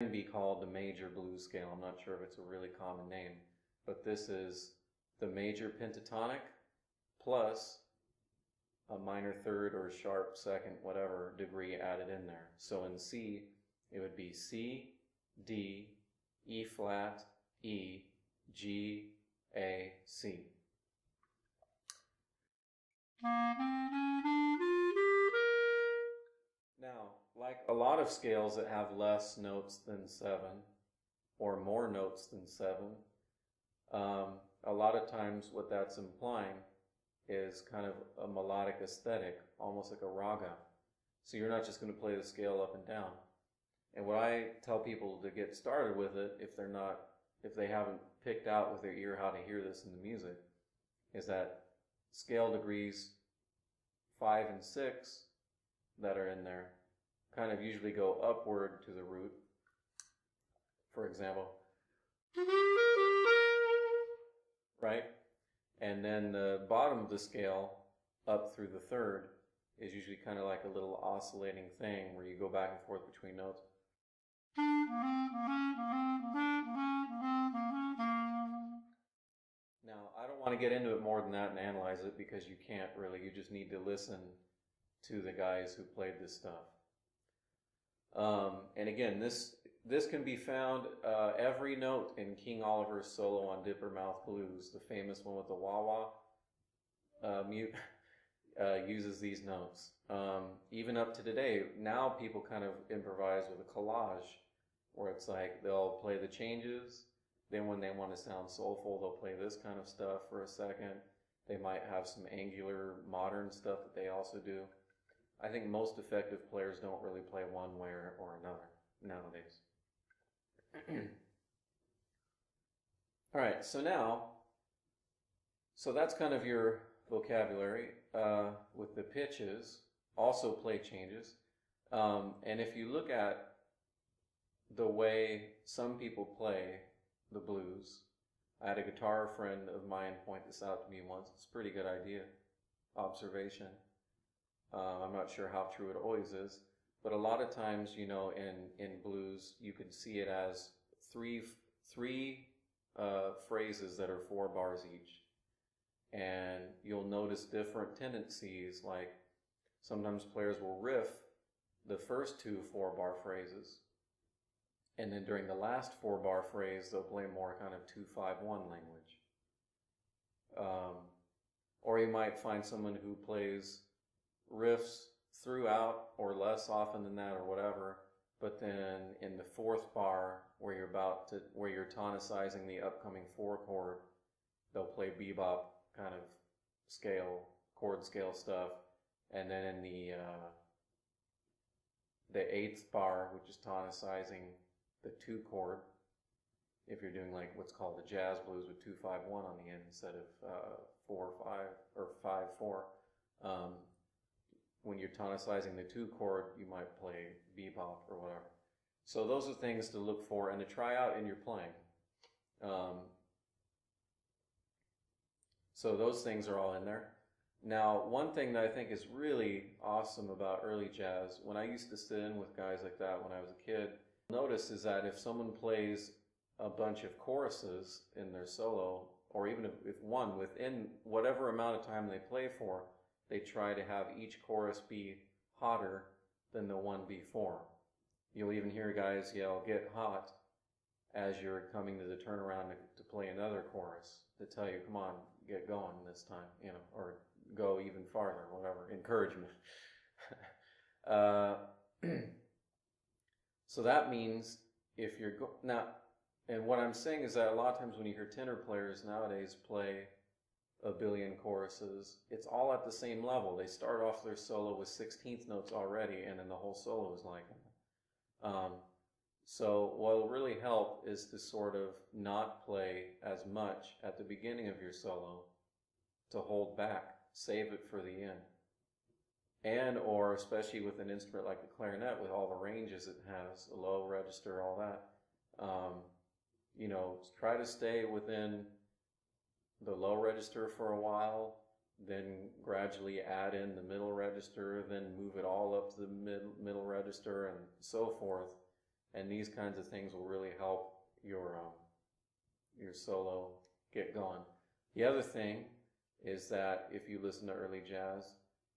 can be called the major blues scale. I'm not sure if it's a really common name, but this is the major pentatonic plus a minor third or sharp second, whatever degree added in there. So in C, it would be C, D, E flat, E, G, A, C. Now, like a lot of scales that have less notes than 7, or more notes than 7, a lot of times what that's implying is kind of a melodic aesthetic, almost like a raga. So you're not just going to play the scale up and down. And what I tell people to get started with it, if they haven't picked out with their ear how to hear this in the music, is that scale degrees 5 and 6 that are in there kind of usually go upward to the root. For example, right? And then the bottom of the scale up through the third is usually kind of like a little oscillating thing where you go back and forth between notes. Now, I don't want to get into it more than that and analyze it because you can't really. You just need to listen to the guys who played this stuff. And again, this can be found every note in King Oliver's solo on Dippermouth Blues, the famous one with the wah-wah mute, uses these notes. Even up to today, now people kind of improvise with a collage, where it's like they'll play the changes, then when they want to sound soulful, they'll play this kind of stuff for a second. They might have some angular, modern stuff that they also do. I think most effective players don't really play one way or another nowadays. All right, so that's kind of your vocabulary with the pitches, also play changes. And if you look at the way some people play the blues, I had a guitar friend of mine point this out to me once. It's a pretty good idea, observation. I'm not sure how true it always is, but a lot of times, you know, in blues, you can see it as three phrases that are 4 bars each. And you'll notice different tendencies, like sometimes players will riff the first 2 4-bar phrases, and then during the last 4-bar phrase, they'll play more kind of 2-5-1 language. Or you might find someone who plays riffs throughout, or less often than that, or whatever, but then in the 4th bar, where you're tonicizing the upcoming 4 chord, they'll play bebop kind of scale, chord scale stuff, and then in the 8th bar, which is tonicizing the 2 chord, if you're doing like what's called the jazz blues with 2-5-1 on the end instead of 4-5 or 5-4. When you're tonicizing the 2 chord, you might play bebop or whatever. So those are things to look for and to try out in your playing. So those things are all in there. Now, one thing that I think is really awesome about early jazz, when I used to sit in with guys like that when I was a kid, notice is that if someone plays a bunch of choruses in their solo, or even if one, within whatever amount of time they play for, they try to have each chorus be hotter than the one before. You'll even hear guys yell, "Get hot," as you're coming to the turnaround to play another chorus to tell you, "Come on, get going this time," you know, or go even farther, whatever, encouragement. So that means if you're now, and what I'm saying is that a lot of times when you hear tenor players nowadays play a billion choruses, it's all at the same level. They start off their solo with 16th notes already, and then the whole solo is like that. So what will really help is to sort of not play as much at the beginning of your solo, to hold back, save it for the end. And or especially with an instrument like the clarinet with all the ranges it has, a low register, all that, you know, try to stay within the low register for a while, then gradually add in the middle register, then move it all up to the middle register, and so forth, And these kinds of things will really help your solo get going. The other thing is that if you listen to early jazz,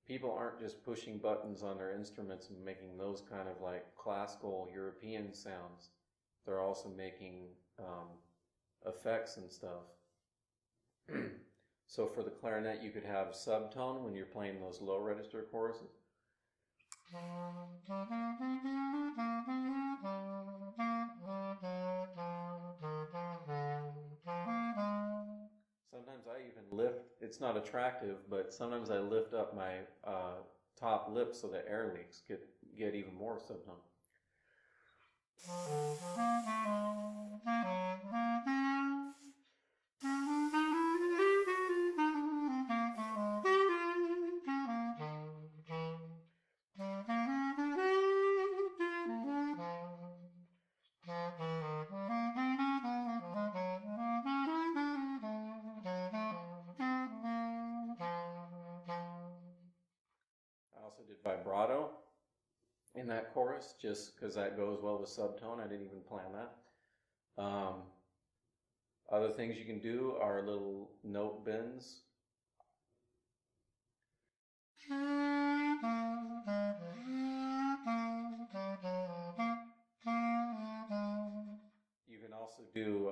people aren't just pushing buttons on their instruments and making those kind of like classical European sounds. They're also making effects and stuff. So for the clarinet, you could have subtone when you're playing those low register choruses. Sometimes I even lift, it's not attractive, but sometimes I lift up my top lip so the air leaks get even more subtone. I also did vibrato in that chorus just because that goes well with subtone. I didn't even plan that. Other things you can do are little note bends. You can also do,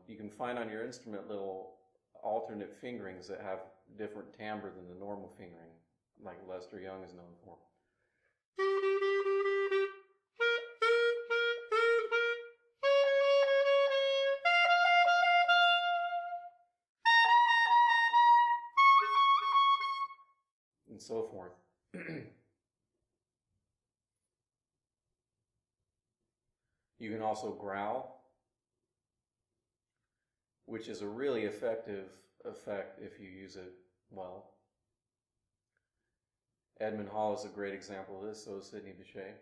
you can find on your instrument little alternate fingerings that have different timbre than the normal fingering, like Lester Young is known for. And so forth. You can also growl, which is a really effective effect if you use it well. Edmund Hall is a great example of this, so is Sidney Bechet.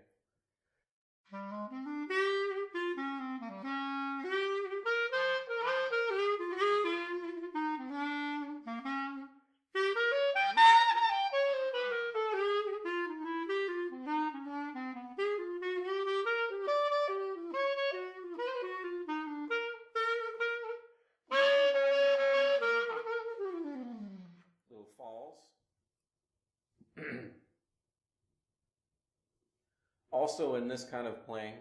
Little falls. Also in this kind of playing,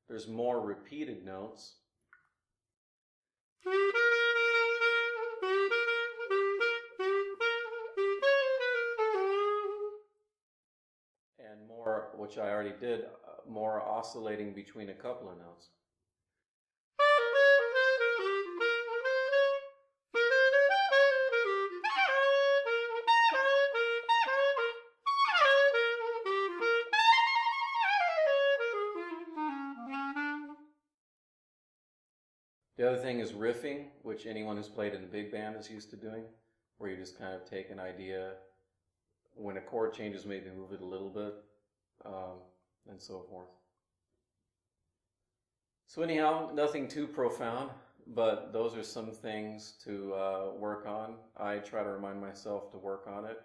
there's more repeated notes. And more, which I already did, more oscillating between a couple of notes. The other thing is riffing, which anyone who's played in a big band is used to doing, where you just kind of take an idea, when a chord changes, maybe move it a little bit, and so forth. So anyhow, nothing too profound, but those are some things to work on. I try to remind myself to work on it.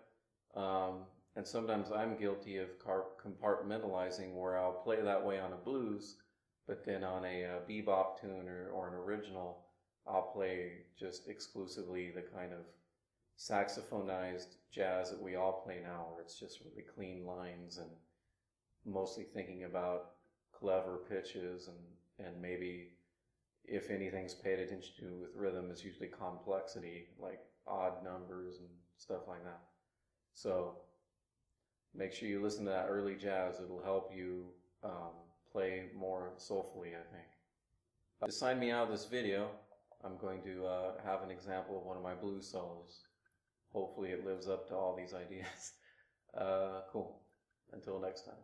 And sometimes I'm guilty of compartmentalizing, where I'll play that way on a blues, but then on a bebop tune or an original, I'll play just exclusively the kind of saxophonized jazz that we all play now, where it's just really clean lines and mostly thinking about clever pitches and maybe, if anything's paid attention to with rhythm, is usually complexity, like odd numbers and stuff like that. So make sure you listen to that early jazz. It'll help you play more soulfully, I think. To sign me out of this video, I'm going to have an example of one of my blues solos. Hopefully it lives up to all these ideas. Cool. Until next time.